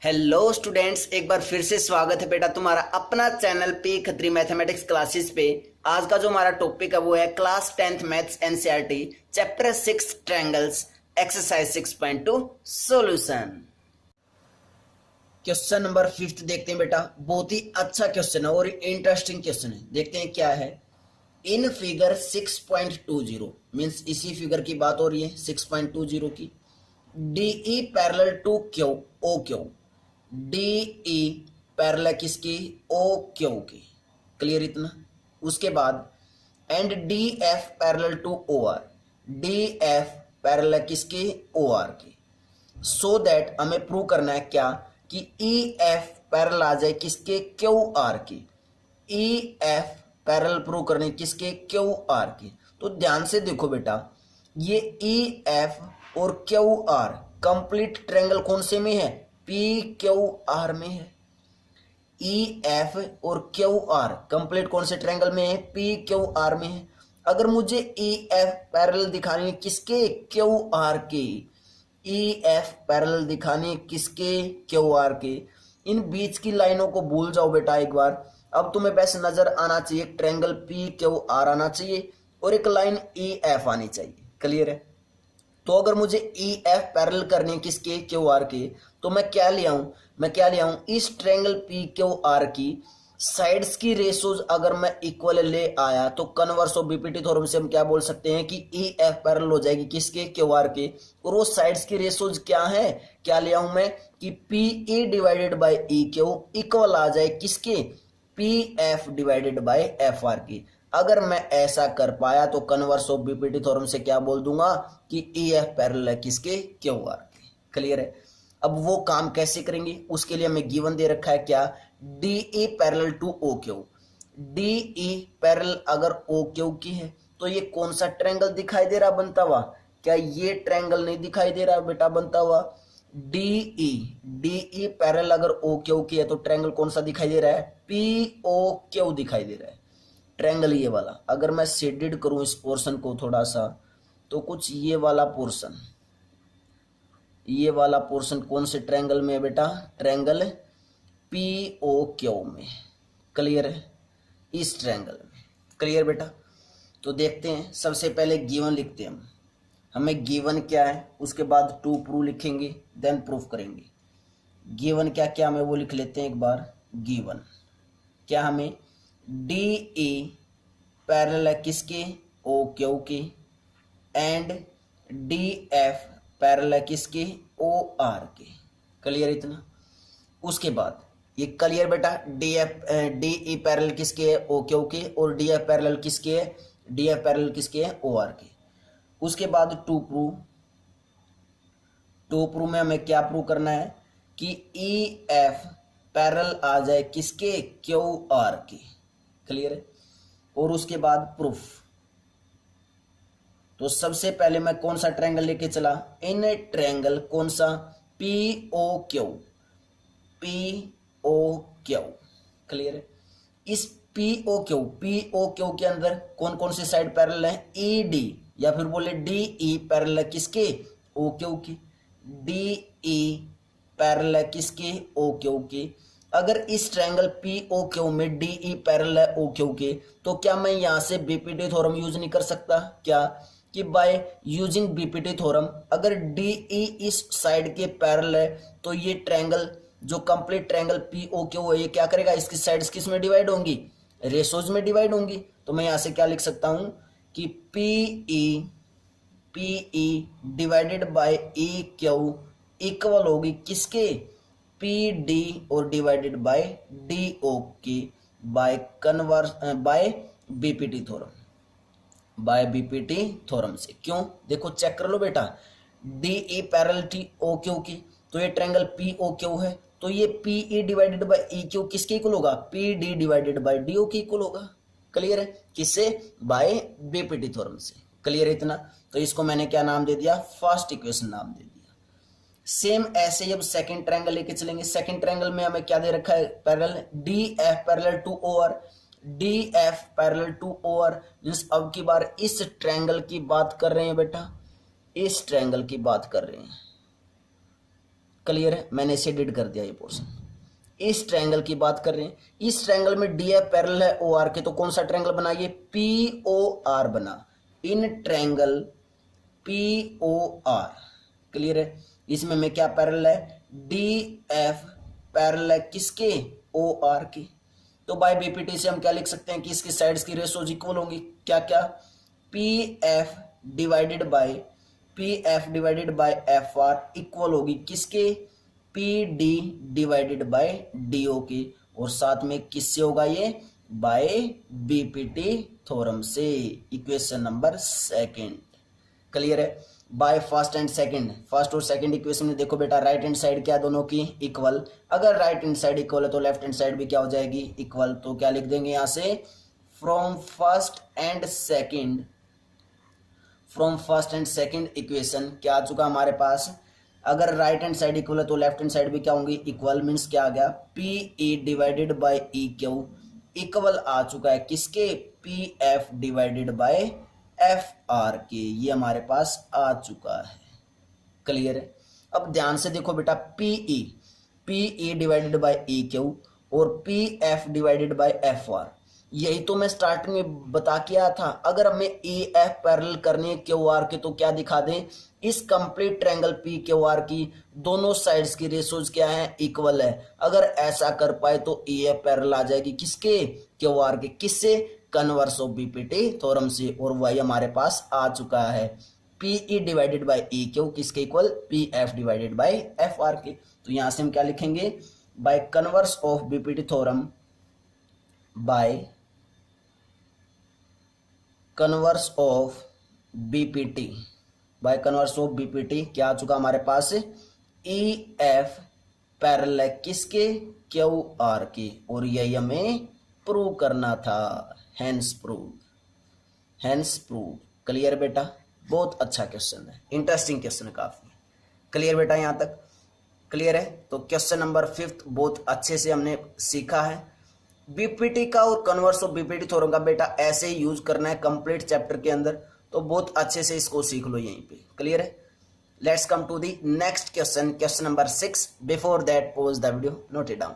Hello students, एक बार फिर से स्वागत है बेटा तुम्हारा अपना channel P Khatri mathematics classes पे। आज का जो हमारा टॉपिक है वो है class 10th maths NCERT chapter 6 triangles exercise 6.2 solution. Question number 5 देखते हैं बेटा। बहुत ही अच्छा क्वेश्चन है और इंटरेस्टिंग क्वेश्चन है। देखते हैं क्या है। इन फिगर 6.20 मीन्स इसी फिगर की बात हो रही है 6.20 की। DE parallel to Q O Q, DE parallel किसकी ओ क्यू की। क्लियर इतना। उसके बाद and D F parallel to O R, D F parallel किसकी ओ आर की। सो दैट हमें प्रूव करना है क्या कि ई एफ पैरेलल आ जाए किसके क्यू आर की। ई एफ पैरेलल प्रूव करने किसके क्यू आर की। तो ध्यान से देखो बेटा, ये ई एफ और क्यू आर कंप्लीट ट्रायंगल कौन से में है, पी क्यू आर में है। ई एफ और क्यू आर कंप्लीट कौन से ट्रायंगल में है, पी क्यू आर में है। अगर मुझे ई एफ पैरेलल दिखानी है किसके, क्यू आर के, ई एफ पैरेलल दिखानी है किसके, क्यू आर के। इन बीच की लाइनों को भूल जाओ बेटा एक बार। अब तुम्हें बस नजर आना चाहिए ट्रायंगल पी क्यू आर आना चाहिए और एक लाइन ई एफ आनी चाहिए। क्लियर है। तो अगर मुझे ई एफ पैरेलल करनी है किसके, क्यू आर के, तो मैं क्या ले आऊं, इस ट्रायंगल पी क्यू आर की साइड्स की रेशोज अगर मैं इक्वल ले आया तो कन्वर्स ऑफ बीपीटी थ्योरम से हम क्या बोल सकते हैं कि ई एफ पैरेलल हो जाएगी किसके, क्यू आर के। और वो साइड्स की रेशोज क्या है, क्या ले आऊं मैं कि P E divided by E Q equal आ जाए किसके, P F divided by F R की। अगर मैं ऐसा कर पाया तो कन्वर्स ऑफ बीपीटी थ्योरम से क्या बोल दूंगा कि ई एफ पैरेलल है किसके, क्यू आर के। क्लियर है। अब वो काम कैसे करेंगे उसके लिए हमें गिवन दे रखा है क्या, DE parallel to O Q. DE parallel अगर ओ क्यू की है तो ये कौन सा ट्रायंगल दिखाई दे रहा बनता हुआ, क्या ये ट्रायंगल नहीं दिखाई दे रहा बेटा बनता हुआ। डीई डीई पैरेलल अगर ओ क्यू की है तो ट्रायंगल कौन सा दिखाई दे रहा है, पी ओ क्यू दिखाई दे रहा है ट्रायंगल ये वाला। अगर मैं शेडेड करूं इस पोर्शन को थोड़ा सा तो कुछ ये वाला पोर्शन, ये वाला पोर्शन कौन से ट्रायंगल में है बेटा, ट्रायंगल पी ओ क्यू में। क्लियर है, इस ट्रायंगल में। क्लियर बेटा। तो देखते हैं, सबसे पहले गिवन लिखते हैं हम। हमें गिवन क्या है उसके बाद टू प्रूव लिखेंगे देन प्रूफ करेंगे। गिवन क्या क्या हमें वो लिख लेते हैं एक बार। गिवन क्या हमें, डी ए पैरेलल है किसके, ओ क्यू के, एंड डी एफ पैरेलल है किसके, ओ आर के। क्लियर इतना। उसके बाद ये क्लियर बेटा, D F D E parallel किसके है, ओ क्यू के, और डी एफ पैरेलल किसके है, डी एफ पैरेलल किसके है, ओ आर के। उसके बाद टू प्रूव, टू प्रूव में हमें क्या प्रूव करना है कि ई एफ पैरेलल आ जाए किसके, क्यू आर के। क्लियर है। और उसके बाद प्रूफ। तो सबसे पहले मैं कौन सा ट्रायंगल लेके चला, इन ट्रायंगल कौन सा, P O Q, P O Q. Clear है। इस पी ओ क्यू के अंदर कौन कौन सी साइड पैरेलल है, ई डी, या फिर बोले डी ई पैरेलल किसके, ओ क्यू की। डी ई पैरेलल किसके, ओ क्यू की। अगर इस ट्रायंगल पी ओ क्यू में डी ई पैरेलल है ओ क्यू के, तो क्या मैं यहां से बीपीटी थ्योरम यूज नहीं कर सकता क्या, कि बाय यूजिंग बीपीटी थ्योरम अगर डी ई इस साइड के पैरेलल है तो ये ट्रायंगल जो complete triangle P O Q है ये क्या करेगा, इसकी साइड्स किस में डिवाइड होंगी, रेशोज में डिवाइड होंगी। तो मैं यहां से क्या लिख सकता हूं कि P E divided by E Q equal होगी किसके, पी डी और डिवाइडेड बाय डी ओ की, by converse by BPT theorem, by BPT theorem से। क्यों, देखो चेक कर लो बेटा, D E parallel T O Q की, तो ये ट्रायंगल पी ओ क्यू है, तो ये P E divided by E Q किसके इक्वल होगा, P D divided by D O के इक्वल होगा। क्लियर है, किससे, बाय बीपीटी थ्योरम से। क्लियर है इतना। तो इसको मैंने क्या नाम दे दिया, फर्स्ट इक्वेशन नाम दे दिया। सेम ऐसे ही अब सेकंड ट्रायंगल लेके चलेंगे। सेकंड ट्रायंगल में हमें क्या दे रखा है, parallel D F parallel to O R, D F parallel to O R. Means अब की बार इस ट्रायंगल की बात कर रहे हैं बेटा, इस ट्रायंगल की बात कर रहे हैं। क्लियर है, मैंने इसे डिड कर दिया ये पोर्शन। इस ट्रायंगल की बात कर रहे हैं, इस ट्रायंगल में डी एफ पैरेलल है ओ आर के, तो कौन सा ट्रायंगल बना, ये पी ओ आर बना, in triangle P O R. Clear है, इसमें में क्या पैरेलल है, डी एफ पैरेलल है किसके, ओ आर के। तो बाय बीपीटी से हम क्या लिख सकते हैं कि इसकी साइड्स की रेशोज इक्वल होंगी, क्या क्या, P F divided by F R equal होगी किसके, P D divided by D O के, और साथ में किससे होगा ये, बाय बीपीटी थ्योरम से, इक्वेशन नंबर सेकंड। क्लियर है, by first and second, first और सेकंड इक्वेशन में देखो बेटा राइट हैंड साइड क्या दोनों की इक्वल, अगर राइट हैंड साइड इक्वल है तो लेफ्ट हैंड साइड भी क्या हो जाएगी, इक्वल। तो क्या लिख देंगे यहां से, from first and second equation क्या आ चुका हमारे पास, अगर राइट हैंड साइड इक्वल है तो लेफ्ट हैंड साइड भी क्या होंगी, इक्वल। मीन्स क्या आ गया, P E divided by E Q equal आ चुका है किसके, P F divided by F R के, ये हमारे पास आ चुका है। क्लियर है, अब ध्यान से देखो बेटा, P E divided by E Q और P F divided by F R, यही तो मैं स्टार्टिंग में बता के आया था। अगर हमें ई एफ पैरेलल करनी है क्यू आर के तो क्या दिखा दें, इस complete triangle P Q R की दोनों साइड्स की रेशोज क्या है, इक्वल है। अगर ऐसा कर पाए तो ई एफ पैरेलल आ जाएगी किसके, क्यू आर के, किससे, कन्वर्स ऑफ बीपीटी थ्योरम से, और वही हमारे पास आ चुका है, P E divided by E Q किसके equal, P F divided by F R के। तो यहां से हम क्या लिखेंगे, by converse of BPT theorem, by converse of BPT, by converse of BPT क्या आ चुका हमारे पास, ई एफ पैरेलल किसके, क्यू आर के, और यही हमें प्रूव करना था, हेंस प्रूव। क्लियर बेटा, बहुत अच्छा क्वेश्चन है, इंटरेस्टिंग क्वेश्चन है काफी। क्लियर बेटा, यहां तक क्लियर है। तो क्वेश्चन नंबर 5 बहुत अच्छे से हमने सीखा है। बीपीटी का और कन्वर्स ऑफ बीपीटी थ्योरम का बेटा ऐसे ही यूज करना है कंप्लीट चैप्टर के अंदर, तो बहुत अच्छे से इसको सीख लो यहीं पे। क्लियर है, let's come to the next question, question number 6। Before that pause the video, note it down.